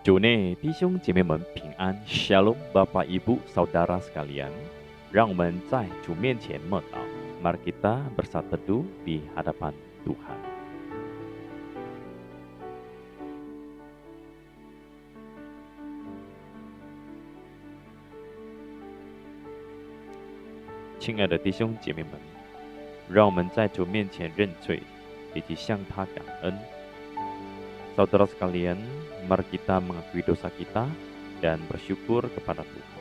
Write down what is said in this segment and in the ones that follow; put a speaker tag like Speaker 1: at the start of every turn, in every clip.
Speaker 1: 主内弟兄姐妹们平安，Shalom Bapak Ibu Saudara sekalian. 让我们在主面前默祷。Mari kita bersatu teduh di hadapan Tuhan. 亲爱的弟兄姐妹们，让我们在主面前认罪，以及向他感恩。Saudara sekalian, mari kita mengakui dosa kita dan bersyukur kepada Tuhan.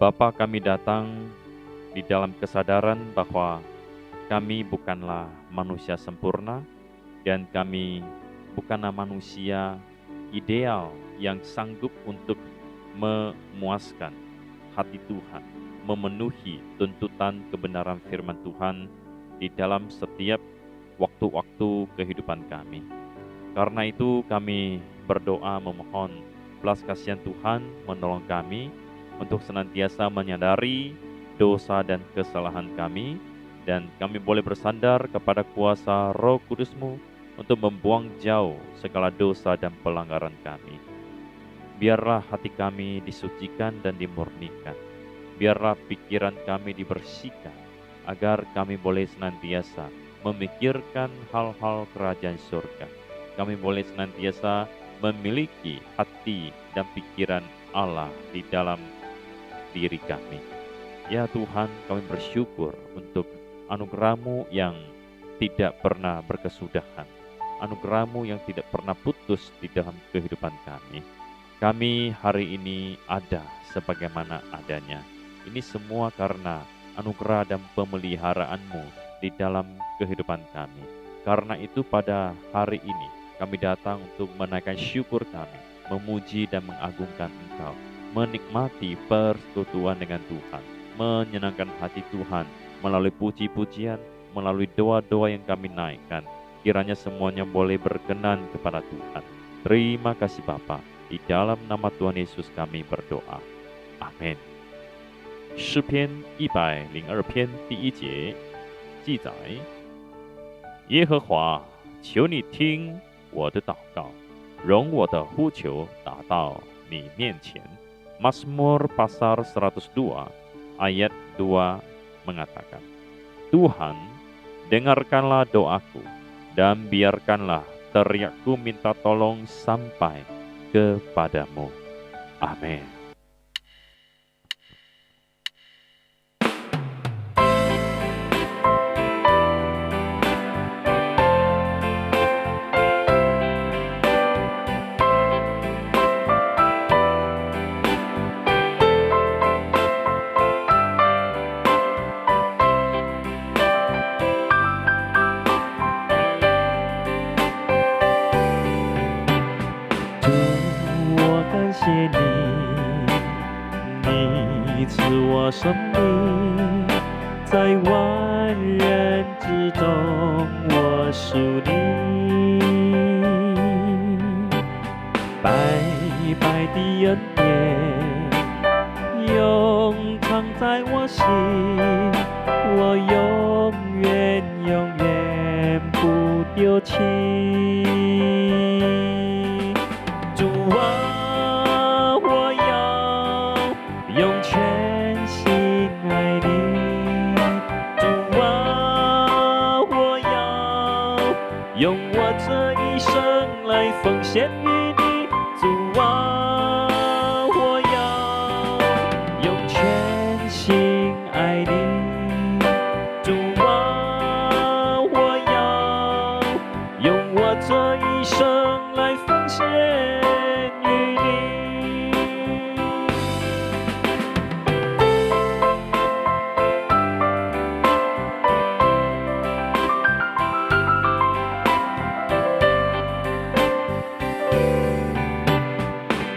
Speaker 1: Bapa, kami datang di dalam kesadaran bahwa kami bukanlah manusia sempurna dan kami bukanlah manusia ideal yang sanggup untuk memuaskan hati Tuhan, memenuhi tuntutan kebenaran firman Tuhan di dalam setiap waktu-waktu kehidupan kami. Karena itu kami berdoa memohon belas kasihan Tuhan menolong kami untuk senantiasa menyadari dosa dan kesalahan kami, dan kami boleh bersandar kepada kuasa Roh Kudus-Mu untuk membuang jauh segala dosa dan pelanggaran kami. Biarlah hati kami disucikan dan dimurnikan. Biarlah pikiran kami dibersihkan, agar kami boleh senantiasa memikirkan hal-hal kerajaan surga. Kami boleh senantiasa memiliki hati dan pikiran Allah di dalam diri kami. Ya Tuhan, kami bersyukur untuk anugerah-Mu yang tidak pernah berkesudahan, anugerah-Mu yang tidak pernah putus di dalam kehidupan kami. Kami hari ini ada sebagaimana adanya. Ini semua karena anugerah dan pemeliharaan-Mu di dalam kehidupan kami. Karena itu pada hari ini kami datang untuk menaikkan syukur kami, memuji dan mengagungkan Engkau, menikmati persekutuan dengan Tuhan, menyenangkan hati Tuhan melalui puji-pujian, melalui doa-doa yang kami naikkan. Kiranya semuanya boleh berkenan kepada Tuhan. Terima kasih Bapa. Di dalam nama Tuhan Yesus kami berdoa. Amin. 诗篇102篇第1节记载：耶和华，求你听我的祷告，容我的呼求达到你面前。Mazmur pasal 102 ayat 2 mengatakan, Tuhan, dengarkanlah doaku dan biarkanlah teriakku minta tolong sampai kepadamu. Amin.你赐我生命，在万人之中我属你，白白的恩典永藏在我心，我永远不丢弃。主啊，我要用全心爱你，主啊，我要用我这一生来奉献于你，主啊，我要用全心爱你，主啊，我要用我这一生来奉献于你。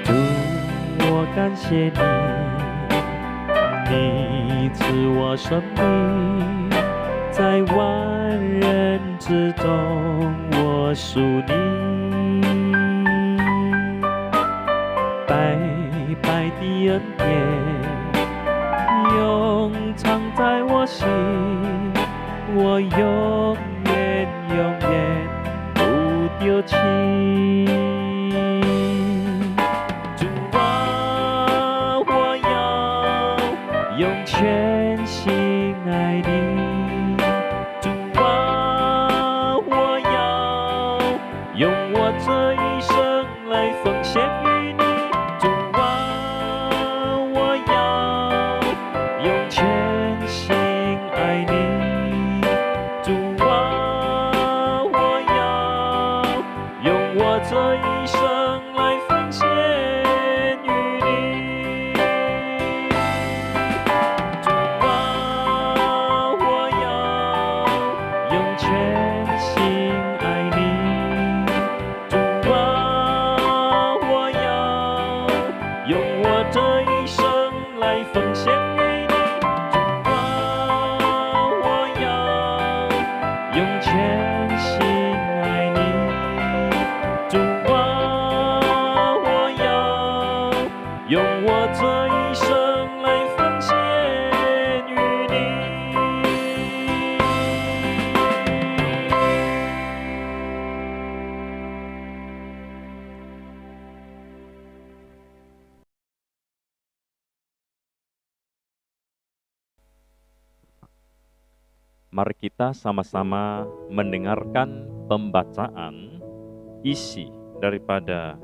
Speaker 1: 主，我感谢你，你赐我生命，在万人之中我属你，白白的恩典永藏在我心，我永远永远不丢弃。主啊，我要用全心爱你。主啊，我要用我这一生来奉献于你。主啊，我要用全心爱你。主啊，我要用我这一生来奉献于你。主啊，我要用全心爱你。主啊，我要用我这一生来奉献于你。主啊，我要用全心爱你。主啊，我要用我这一生来奉献于你。Mari kita sama-sama mendengarkan pembacaan isi daripada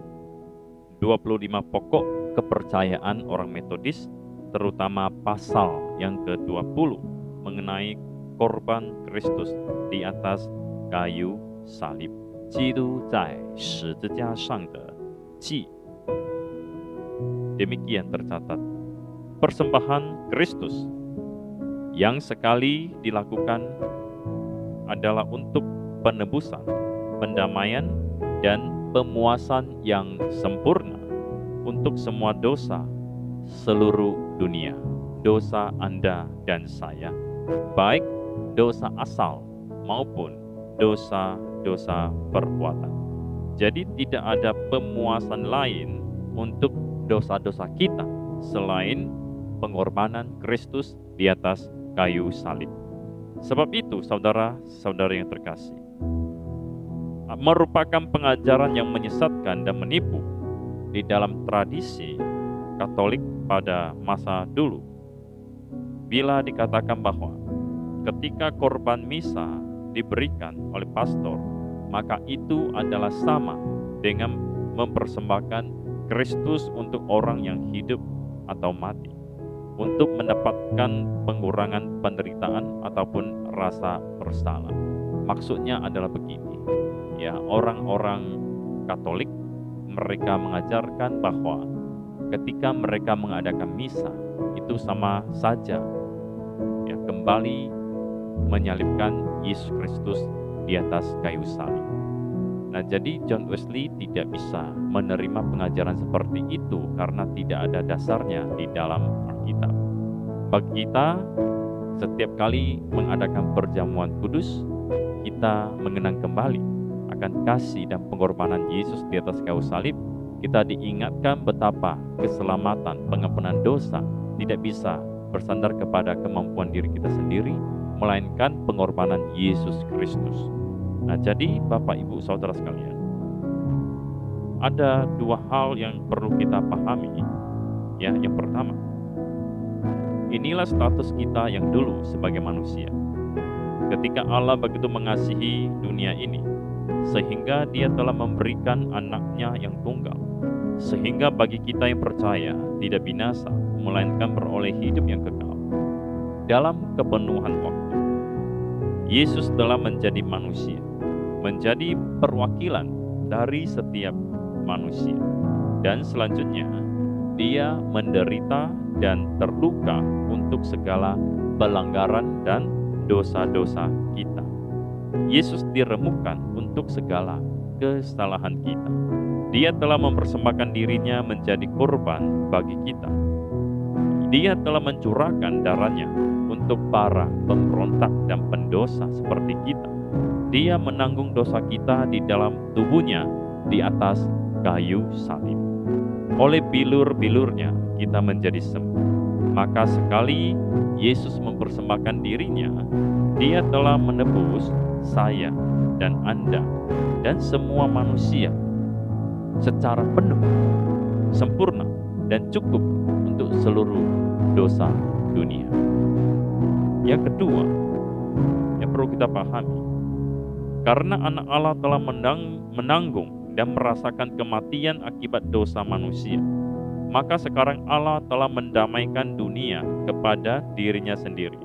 Speaker 1: 25 pokok kepercayaan orang Metodis, terutama pasal yang ke-20 mengenai korban Kristus di atas kayu salib. 基督在十字架上的祭。 Demikian tercatat persembahan Kristus yang sekali dilakukan adalah untuk penebusan, pendamaian, dan pemuasan yang sempurna untuk semua dosa seluruh dunia, dosa Anda dan saya, baik dosa asal maupun dosa-dosa perbuatan. Jadi tidak ada pemuasan lain untuk dosa-dosa kita selain pengorbanan Kristus di atas kayu salib. Sebab itu, saudara-saudara yang terkasih, merupakan pengajaran yang menyesatkan dan menipu di dalam tradisi Katolik pada masa dulu. Bila dikatakan bahwa ketika korban misa diberikan oleh pastor, maka itu adalah sama dengan mempersembahkan Kristus untuk orang yang hidup atau mati, untuk mendapatkan pengurangan penderitaan ataupun rasa bersalah. Maksudnya adalah begini, ya, orang-orang Katolik mereka mengajarkan bahwa ketika mereka mengadakan misa itu sama saja, ya, kembali menyalibkan Yesus Kristus di atas kayu salib. Nah, jadi John Wesley tidak bisa menerima pengajaran seperti itu karena tidak ada dasarnya di dalam Alkitab. Bagi kita, setiap kali mengadakan perjamuan kudus, kita mengenang kembali akan kasih dan pengorbanan Yesus di atas kayu salib. Kita diingatkan betapa keselamatan, pengampunan dosa tidak bisa bersandar kepada kemampuan diri kita sendiri, melainkan pengorbanan Yesus Kristus. Nah, jadi Bapak, Ibu, Saudara sekalian, ada dua hal yang perlu kita pahami. Ya, yang pertama, inilah status kita yang dulu sebagai manusia. Ketika Allah begitu mengasihi dunia ini, sehingga Dia telah memberikan anaknya yang tunggal, sehingga bagi kita yang percaya tidak binasa, melainkan beroleh hidup yang kekal. Dalam kepenuhan waktu, Yesus telah menjadi manusia, menjadi perwakilan dari setiap manusia, dan selanjutnya Dia menderita dan terluka untuk segala pelanggaran dan dosa-dosa kita. Yesus diremukkan untuk segala kesalahan kita. Dia telah mempersembahkan dirinya menjadi korban bagi kita. Dia telah mencurahkan darahnya untuk para pemberontak dan pendosa seperti kita. Dia menanggung dosa kita di dalam tubuhnya di atas kayu salib. Oleh bilur-bilurnya kita menjadi sembuh. Maka sekali Yesus mempersembahkan dirinya, Dia telah menebus saya dan Anda dan semua manusia secara penuh, sempurna, dan cukup untuk seluruh dosa dunia. Yang kedua, yang perlu kita pahami, karena Anak Allah telah menanggung dan merasakan kematian akibat dosa manusia, maka sekarang Allah telah mendamaikan dunia kepada dirinya sendiri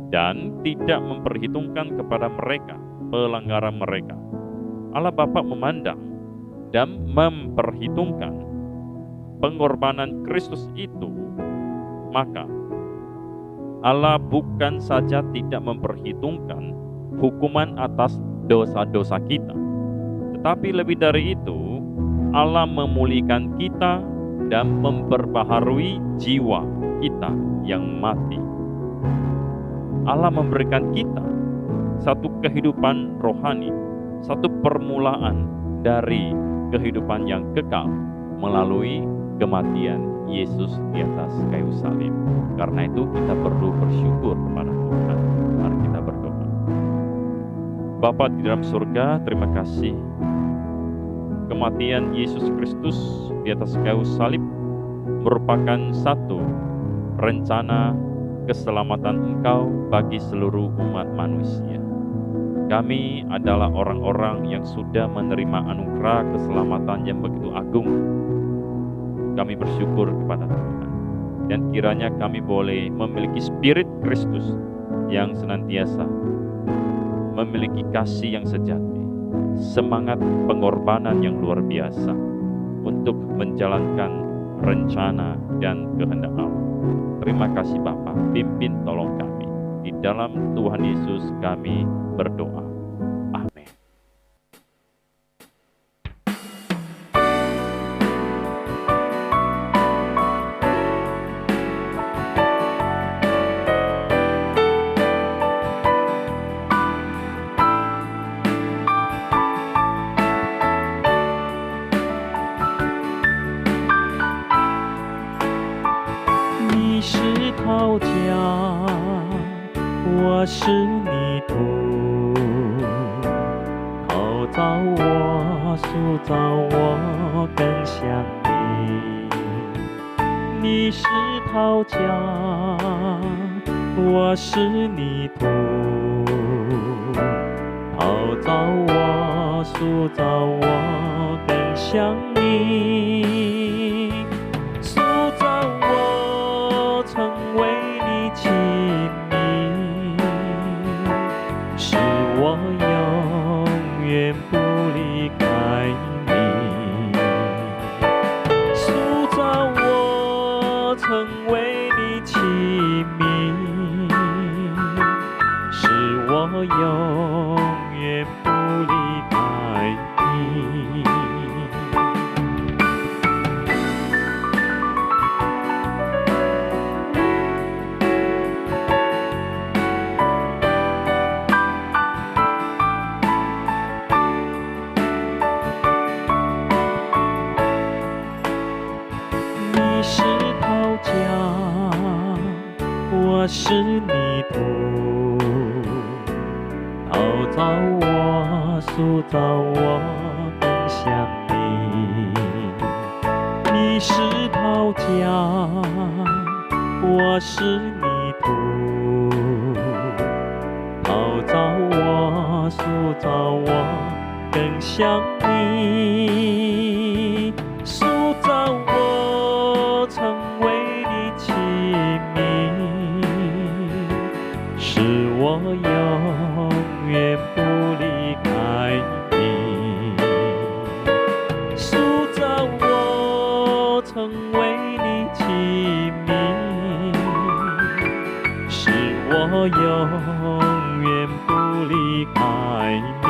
Speaker 1: dan tidak memperhitungkan kepada mereka pelanggaran mereka. Allah Bapa memandang dan memperhitungkan pengorbanan Kristus itu, maka Allah bukan saja tidak memperhitungkan hukuman atas dosa-dosa kita, tetapi lebih dari itu, Allah memulihkan kita dan memperbaharui jiwa kita yang mati. Allah memberikan kita satu kehidupan rohani, satu permulaan dari kehidupan yang kekal melalui kematian Yesus di atas kayu salib. Karena itu kita perlu bersyukur kepada Tuhan. Mari kita berdoa. Bapa di dalam surga, terima kasih. Kematian Yesus Kristus di atas kayu salib merupakan satu rencana keselamatan Engkau bagi seluruh umat manusia. Kami adalah orang-orang yang sudah menerima anugerah keselamatan yang begitu agung. Kami bersyukur kepada Tuhan, dan kiranya kami boleh memiliki spirit Kristus yang senantiasa memiliki kasih yang sejati, semangat pengorbanan yang luar biasa untuk menjalankan rencana dan kehendak Allah. Terima kasih Bapa, pimpin tolong kami. Di dalam Tuhan Yesus kami berdoa. Amin.
Speaker 2: 你是陶匠，我是泥土，陶造我，塑造我更像你。你是陶匠，我是泥土，陶造我，塑造我更像你。塑造我成为你器皿，使我永远不离开你。塑造我成为你器皿，使我永远不离开你。你是陶匠，我是泥土，陶造我，塑造我更像你。你是陶匠，我是泥土，陶造我，塑造我更像你。塑造我成为你器皿，使我永远不离开你。塑造我成为你器皿，使我永远不离开你。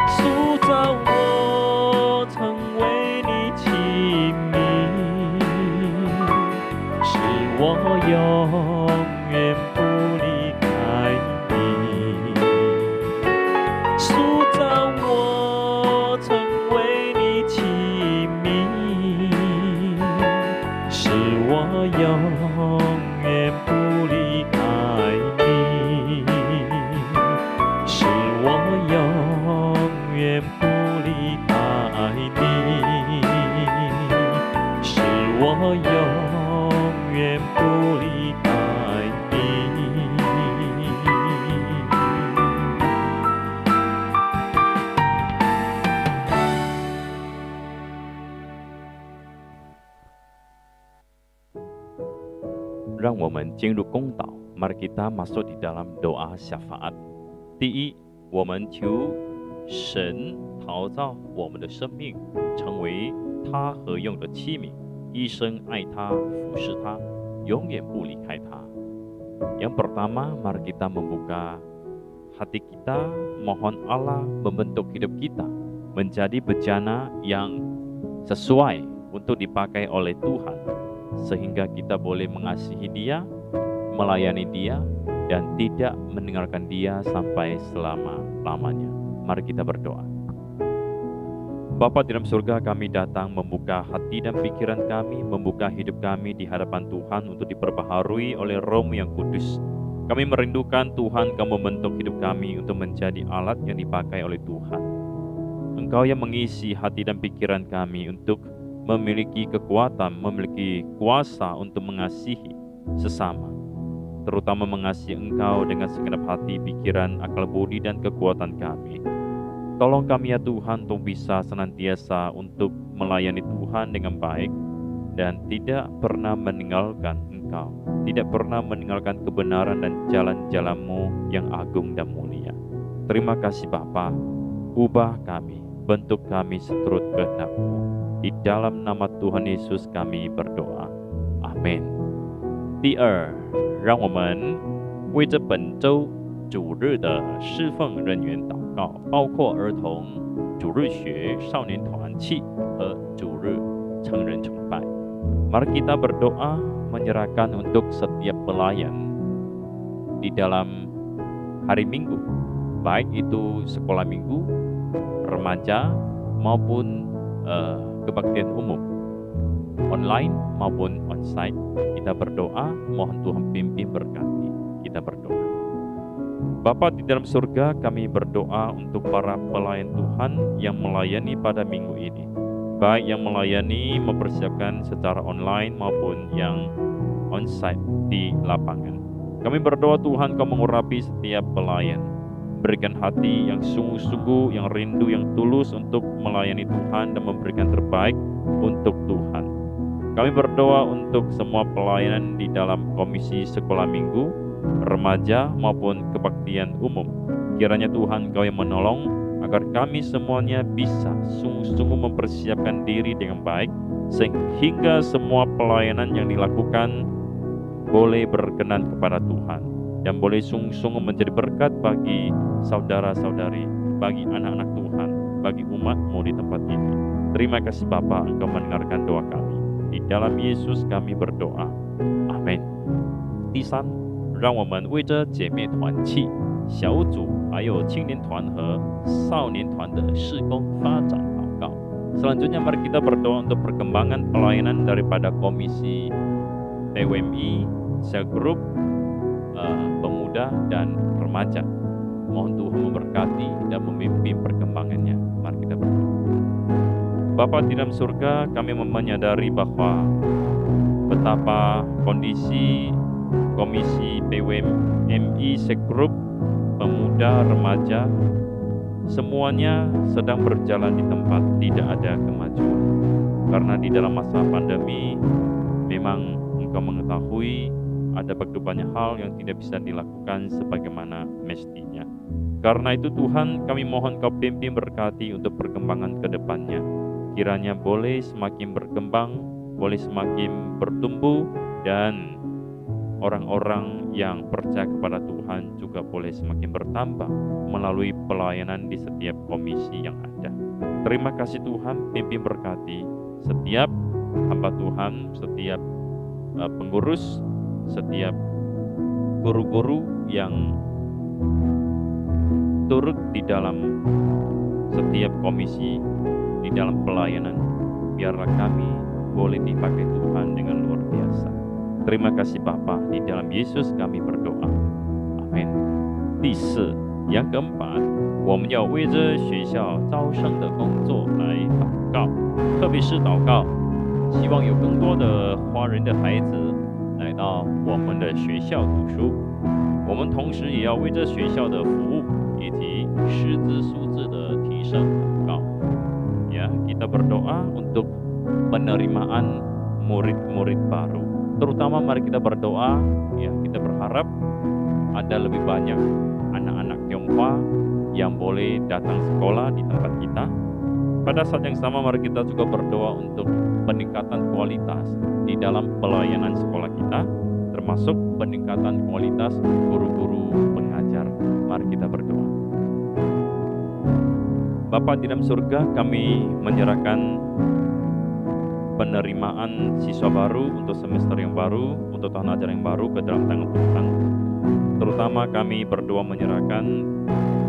Speaker 2: 塑造我成为你器皿，使我永远不离开你。塑造我成为你器皿，使
Speaker 1: 让我们进入公祷。Mari kita masuk di dalam doa syafaat。第一，我们求神陶造我们的生命，成为他合用的器皿，一生爱他，服侍他，永远不离开他。Yang pertama, mari kita membuka hati kita, mohon Allah membentuk hidup kita menjadi bejana yang sesuai untuk dipakai oleh Tuhan, sehingga kita boleh mengasihi Dia, melayani Dia, dan tidak meninggalkan Dia sampai selama-lamanya. Mari kita berdoa. Bapa di dalam surga, kami datang membuka hati dan pikiran kami, membuka hidup kami di hadapan Tuhan untuk diperbaharui oleh Roh-Mu yang kudus. Kami merindukan Tuhan, Kau membentuk hidup kami untuk menjadi alat yang dipakai oleh Tuhan. Engkau yang mengisi hati dan pikiran kami untuk memiliki kekuatan, memiliki kuasa untuk mengasihi sesama, terutama mengasihi Engkau dengan segenap hati, pikiran, akal budi, dan kekuatan kami. Tolong kami ya Tuhan untuk bisa senantiasa untuk melayani Tuhan dengan baik dan tidak pernah meninggalkan Engkau, tidak pernah meninggalkan kebenaran dan jalan-jalan-Mu yang agung dan mulia. Terima kasih Bapa, ubah kami, bentuk kami seturut kehendak-Mu. Di dalam nama Tuhan Yesus kami berdoa. Amin. 第二，让我们为这本周主日的侍奉人员祷告，包括儿童主日学、少年团契和主日成人崇拜。Mari kita berdoa menyerahkan untuk setiap pelayan di dalam hari Minggu, baik itu sekolah minggu, remaja maupun kebaktian umum, online maupun onsite. Kita berdoa, mohon Tuhan pimpin berkati. Kita berdoa. Bapa di dalam surga, kami berdoa untuk para pelayan Tuhan yang melayani pada minggu ini, baik yang melayani mempersiapkan secara online maupun yang onsite di lapangan. Kami berdoa Tuhan, Kau mengurapi setiap pelayan, berikan hati yang sungguh-sungguh, yang rindu, yang tulus untuk melayani Tuhan dan memberikan terbaik untuk Tuhan. Kami berdoa untuk semua pelayanan di dalam komisi sekolah minggu, remaja maupun kebaktian umum. Kiranya Tuhan Kau yang menolong agar kami semuanya bisa sungguh-sungguh mempersiapkan diri dengan baik, sehingga semua pelayanan yang dilakukan boleh berkenan kepada Tuhan dan boleh sungguh-sungguh menjadi berkat bagi saudara-saudari, bagi anak-anak Tuhan, bagi umat-Mu di tempat ini. Terima kasih Bapa, Engkau mendengarkan doa kami. Di dalam Yesus kami berdoa. Amin. 第三，让我们为这姐妹团契、小组还有青年团和少年团的事工发展祷告。Selanjutnya mari kita berdoa untuk perkembangan pelayanan daripada komisi PWMI, sel grup, pemuda dan remaja. Mohon Tuhan memberkati dan memimpin perkembangannya. Mari kita berdoa. Bapa di dalam surga, kami menyadari bahwa betapa kondisi komisi PWMI, sekgrup, pemuda, remaja, semuanya sedang berjalan di tempat tidak ada kemajuan. Karena di dalam masa pandemi, memang Engkau mengetahui ada begitu banyak hal yang tidak bisa dilakukan sebagaimana mestinya. Karena itu Tuhan, kami mohon Kau pimpin berkati untuk perkembangan ke depannya. Kiranya boleh semakin berkembang, boleh semakin bertumbuh, dan orang-orang yang percaya kepada Tuhan juga boleh semakin bertambah melalui pelayanan di setiap komisi yang ada. Terima kasih Tuhan, pimpin berkati setiap hamba Tuhan, setiap pengurus, setiap guru-guru yang turut di dalam setiap komisi, di dalam pelayanan. Biarlah kami boleh dipakai Tuhan dengan luar biasa. Terima kasih Bapa, di dalam Yesus kami berdoa. Amin. 第四，yang keempat，我们要为这学校招生的工作来祷告，特别是祷告，希望有更多的华人的孩子来到我们的学校读书。我们同时也要为这学校的服务以及师资素质的提升祷告。Ya, kita berdoa untuk penerimaan murid-murid baru, Terutama mari kita berdoa, ya kita berharap ada lebih banyak anak-anak Tionghoa yang boleh datang sekolah di tempat kita. Pada saat yang sama mari kita juga berdoa untuk peningkatan kualitas di dalam pelayanan sekolah kita, termasuk peningkatan kualitas guru-guru pengajar. Mari kita berdoa. Bapa di dalam surga, kami menyerahkan penerimaan siswa baru untuk semester yang baru, untuk tahun ajar yang baru ke dalam tangan Tuhan. Terutama kami berdoa menyerahkan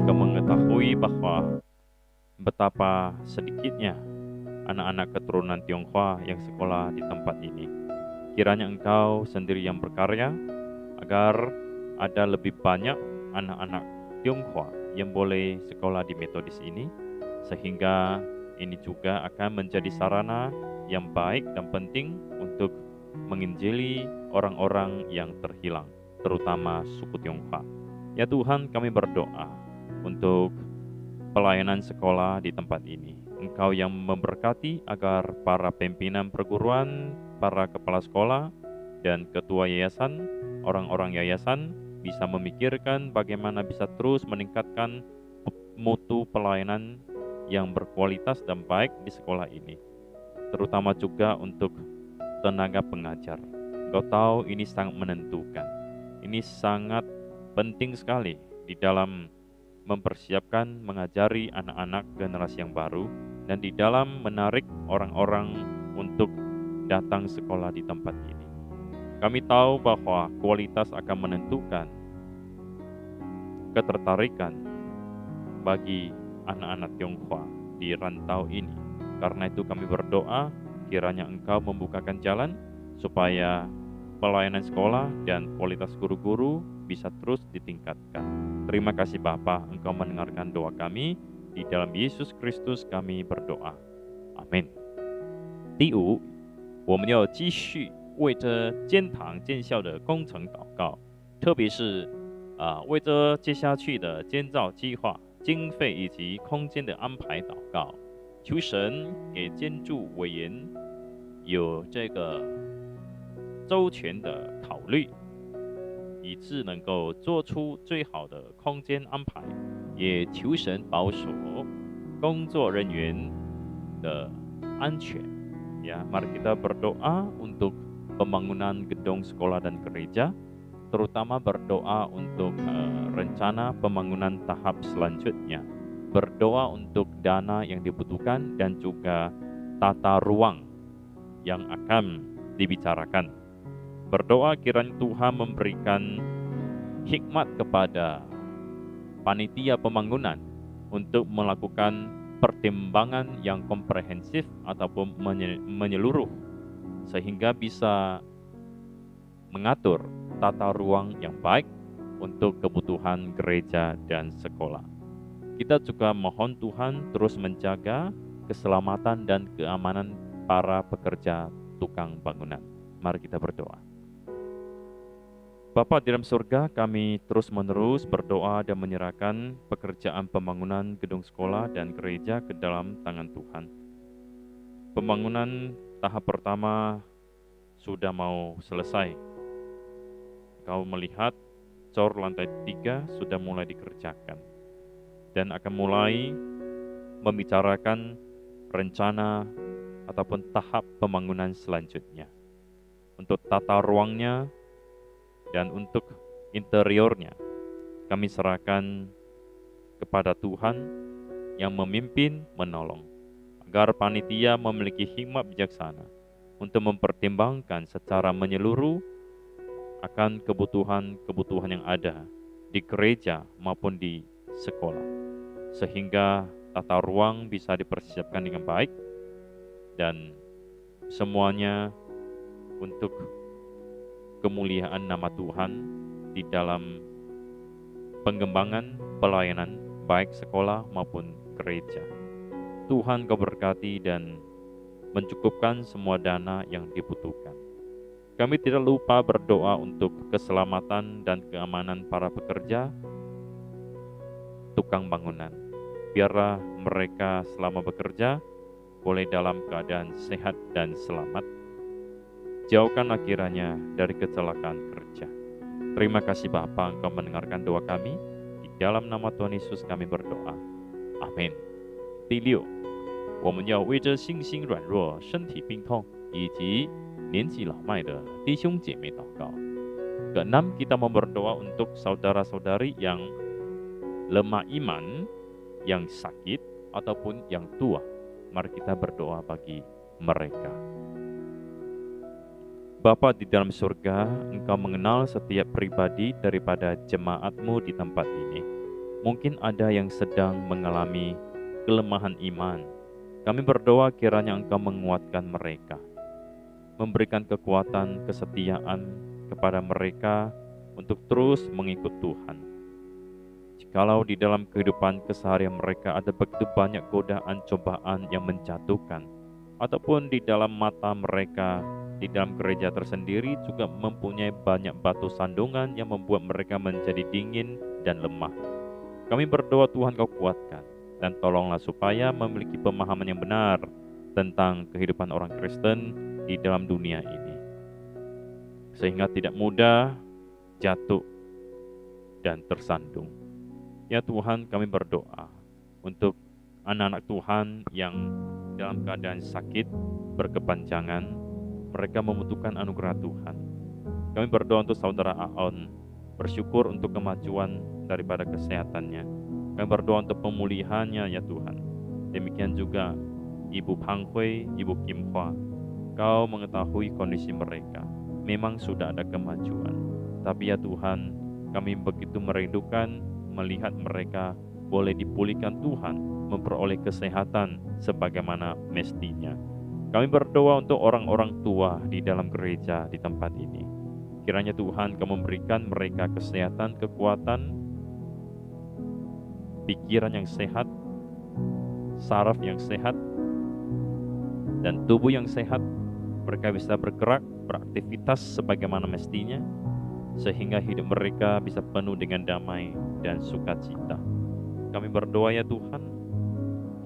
Speaker 1: mengetahui bahwa betapa sedikitnya anak-anak keturunan Tionghoa yang sekolah di tempat ini. Kiranya Engkau sendiri yang berkarya agar ada lebih banyak anak-anak Tionghoa yang boleh sekolah di metodis ini, sehingga ini juga akan menjadi sarana yang baik dan penting untuk menginjili orang-orang yang terhilang, terutama suku Tionghoa. Ya Tuhan, kami berdoa untuk pelayanan sekolah di tempat ini. Engkau yang memberkati agar para pimpinan perguruan, para kepala sekolah, dan ketua yayasan, orang-orang yayasan bisa memikirkan bagaimana bisa terus meningkatkan mutu pelayanan yang berkualitas dan baik di sekolah ini. Terutama juga untuk tenaga pengajar. Engkau tahu ini sangat menentukan. Ini sangat penting sekali di dalam mempersiapkan mengajari anak-anak generasi yang baru dan di dalam menarik orang-orang untuk datang sekolah di tempat ini. Kami tahu bahwa kualitas akan menentukan ketertarikan bagi anak-anak Tionghoa di rantau ini. Karena itu kami berdoa kiranya Engkau membukakan jalan supaya pelayanan sekolah dan kualitas guru-guru bisa terus ditingkatkan. Terima kasih Bapa, Engkau mendengarkan doa kami. Di dalam Yesus Kristus kami berdoa. Amin. 第五，我们要继续为这监堂建校的工程祷告，特别是为这接下去的建造计划、经费以及空间的安排祷告。求神给建筑委员有这个周全的考虑，以致能够做出最好的空间安排，也求神保守工作人员的安全。Ya, mari kita berdoa untuk pembangunan gedung sekolah dan gereja, terutama berdoa untuk rencana pembangunan tahap selanjutnya. Berdoa untuk dana yang dibutuhkan dan juga tata ruang yang akan dibicarakan. Berdoa kiranya Tuhan memberikan hikmat kepada panitia pembangunan untuk melakukan pertimbangan yang komprehensif ataupun menyeluruh sehingga bisa mengatur tata ruang yang baik untuk kebutuhan gereja dan sekolah. Kita juga mohon Tuhan terus menjaga keselamatan dan keamanan para pekerja tukang bangunan. Mari kita berdoa. Bapa di dalam surga, kami terus-menerus berdoa dan menyerahkan pekerjaan pembangunan gedung sekolah dan gereja ke dalam tangan Tuhan. Pembangunan tahap pertama sudah mau selesai. Kau melihat cor lantai 3 sudah mulai dikerjakan. Dan akan mulai membicarakan rencana ataupun tahap pembangunan selanjutnya. Untuk tata ruangnya dan untuk interiornya, kami serahkan kepada Tuhan yang memimpin menolong, agar panitia memiliki hikmat bijaksana untuk mempertimbangkan secara menyeluruh akan kebutuhan-kebutuhan yang ada di gereja maupun di sekolah, sehingga tata ruang bisa dipersiapkan dengan baik dan semuanya untuk kemuliaan nama Tuhan di dalam pengembangan pelayanan baik sekolah maupun gereja. Tuhan Kau berkati dan mencukupkan semua dana yang dibutuhkan. Kami tidak lupa berdoa untuk keselamatan dan keamanan para pekerja tukang bangunan. Biarlah mereka selama bekerja boleh dalam keadaan sehat dan selamat. Jauhkanlah kiranya dari kecelakaan kerja. Terima kasih Bapa, Engkau mendengarkan doa kami. Di dalam nama Tuhan Yesus kami berdoa. Amin. 第六，我们要为这信心软弱、身体病痛以及年纪老迈的弟兄姐妹祷告。Keenam, kita mau berdoa untuk saudara-saudari yang lemah iman, yang sakit, ataupun yang tua. Mari kita berdoa bagi mereka. Bapa di dalam surga, Engkau mengenal setiap pribadi daripada jemaat-Mu di tempat ini. Mungkin ada yang sedang mengalami kelemahan iman. Kami berdoa kiranya Engkau menguatkan mereka, memberikan kekuatan, kesetiaan kepada mereka untuk terus mengikut Tuhan. Jikalau di dalam kehidupan keseharian mereka ada begitu banyak godaan, cobaan yang menjatuhkan, ataupun di dalam mata mereka, di dalam gereja tersendiri juga mempunyai banyak batu sandungan yang membuat mereka menjadi dingin dan lemah. Kami berdoa Tuhan Kau kuatkan, dan tolonglah supaya memiliki pemahaman yang benar tentang kehidupan orang Kristen di dalam dunia ini, sehingga tidak mudah jatuh dan tersandung. Ya Tuhan, kami berdoa untuk anak-anak Tuhan yang dalam keadaan sakit berkepanjangan, mereka membutuhkan anugerah Tuhan. Kami berdoa untuk saudara Aon, bersyukur untuk kemajuan daripada kesehatannya. Kami berdoa untuk pemulihannya ya Tuhan. Demikian juga Ibu Pang Hui, Ibu Kim Hua. Kau mengetahui kondisi mereka. Memang sudah ada kemajuan. Tapi ya Tuhan, kami begitu merindukan melihat mereka boleh dipulihkan Tuhan, memperoleh kesehatan sebagaimana mestinya. Kami berdoa untuk orang-orang tua di dalam gereja di tempat ini. Kiranya Tuhan Kau memberikan mereka kesehatan, kekuatan, pikiran yang sehat, saraf yang sehat, dan tubuh yang sehat. Mereka bisa bergerak, beraktivitas sebagaimana mestinya, sehingga hidup mereka bisa penuh dengan damai dan sukacita. Kami berdoa ya Tuhan,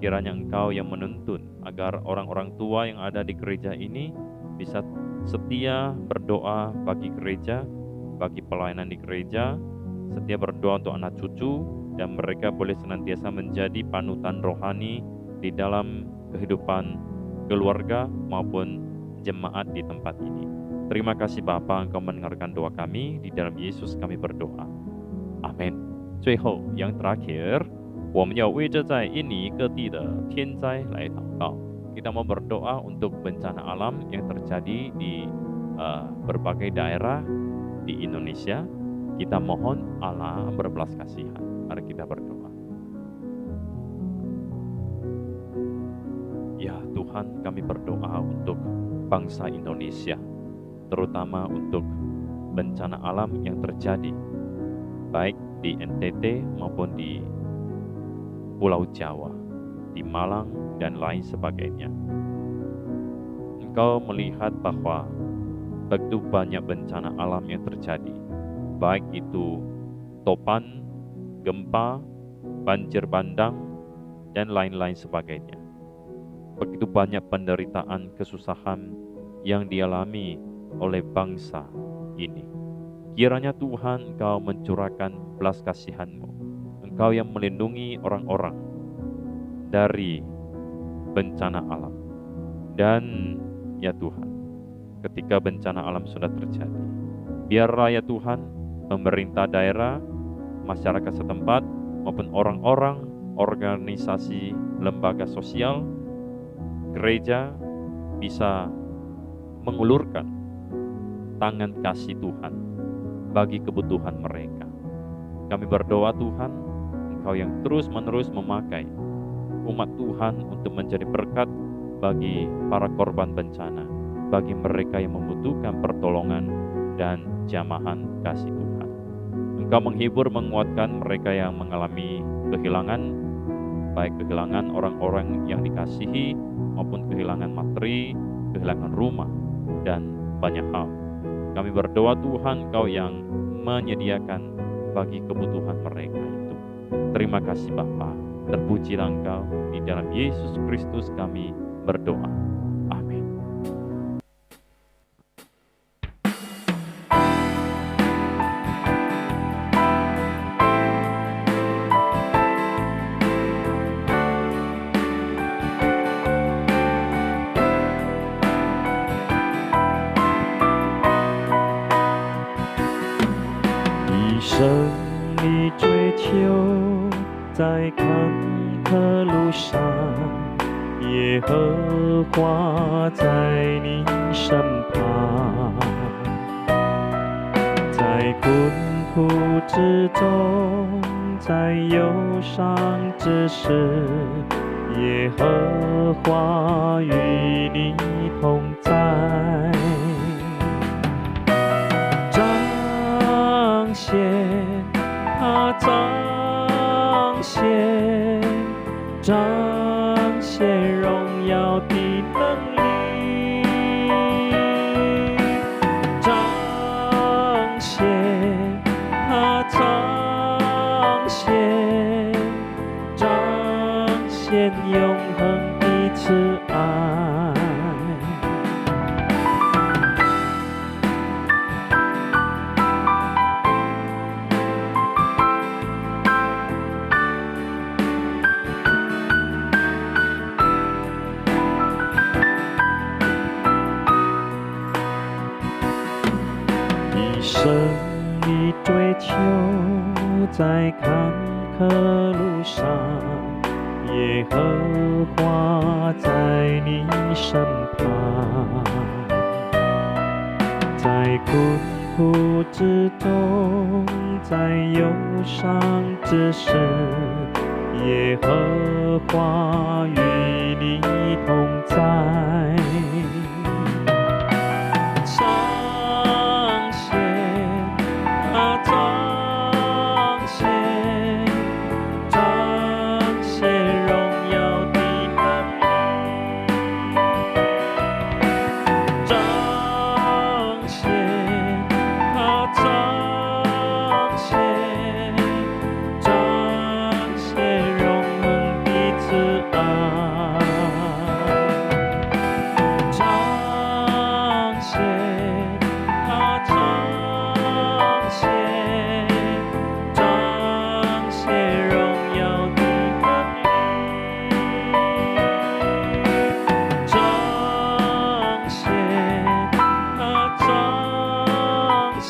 Speaker 1: kiranya Engkau yang menuntun agar orang-orang tua yang ada di gereja ini bisa setia berdoa bagi gereja, bagi pelayanan di gereja, setia berdoa untuk anak cucu, dan mereka boleh senantiasa menjadi panutan rohani di dalam kehidupan keluarga maupun jemaat di tempat ini. Terima kasih Bapa, Engkau mendengarkan doa kami, di dalam Yesus kami berdoa. Amin. 最后, yang terakhir, 我们要为这在印尼各地的天灾来祷告。Kita mau berdoa untuk bencana alam yang terjadi di berbagai daerah di Indonesia. Kita mohon Allah berbelas kasihan. Mari kita berdoa. Ya Tuhan, kami berdoa untuk bangsa Indonesia, terutama untuk bencana alam yang terjadi, baik di NTT maupun di Pulau Jawa, di Malang, dan lain sebagainya. Engkau melihat bahwa begitu banyak bencana alam yang terjadi, baik itu topan, gempa, banjir bandang, dan lain-lain sebagainya. Begitu banyak penderitaan, kesusahan yang dialami oleh bangsa ini. Kiranya Tuhan Engkau mencurahkan belas kasihan-Mu. Engkau yang melindungi orang-orang dari bencana alam. Dan ya Tuhan, ketika bencana alam sudah terjadi, biarlah ya Tuhan, pemerintah daerah, masyarakat setempat, maupun orang-orang, organisasi, lembaga sosial, gereja bisa mengulurkan tangan kasih Tuhan bagi kebutuhan mereka. Kami berdoa Tuhan, Engkau yang terus-menerus memakai umat Tuhan untuk menjadi berkat bagi para korban bencana, bagi mereka yang membutuhkan pertolongan dan jamahan kasih Tuhan. Engkau menghibur, menguatkan mereka yang mengalami kehilangan, baik kehilangan orang-orang yang dikasihi, maupun kehilangan materi, kehilangan rumah, dan banyak hal. Kami berdoa Tuhan, Engkau yang menyediakan bagi kebutuhan mereka itu. Terima kasih Bapa, terpujilah Engkau, di dalam Yesus Kristus kami berdoa. Amin.
Speaker 2: 耶和华在你身旁，在困苦之中，在忧伤之时，耶和华与你同在，彰显他彰显荣耀的能力，彰显他彰显永恒的慈爱。一生的追求，在坎坷路上，耶和华在你身旁，在困苦之中，在忧伤之时，耶和华与你同在，彰显他彰显荣耀的能力，彰显他彰显永恒的慈爱，彰显他彰显荣耀的能力，彰显他彰显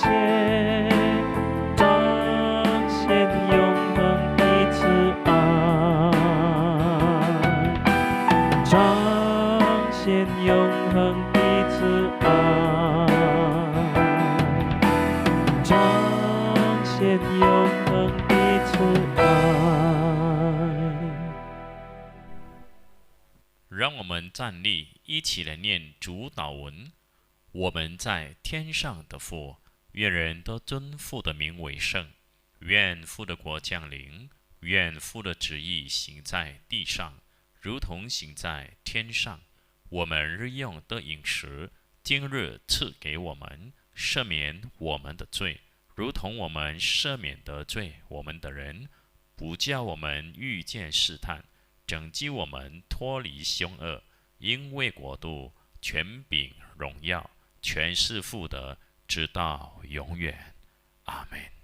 Speaker 2: 永恒的慈爱，彰显永恒的慈爱，彰显永恒的慈爱。
Speaker 3: 让我们站立，一起来念主祷文。我们在天上的父，愿人都尊父的名为圣。愿父的国降临，愿父的旨意行在地上，如同行在天上。我们日用的饮食，今日赐给我们，赦免我们的罪，如同我们赦免得罪我们的人，不叫我们遇见试探，拯救我们脱离凶恶。因为国度、权柄、荣耀，全是父的，直到永远。阿们。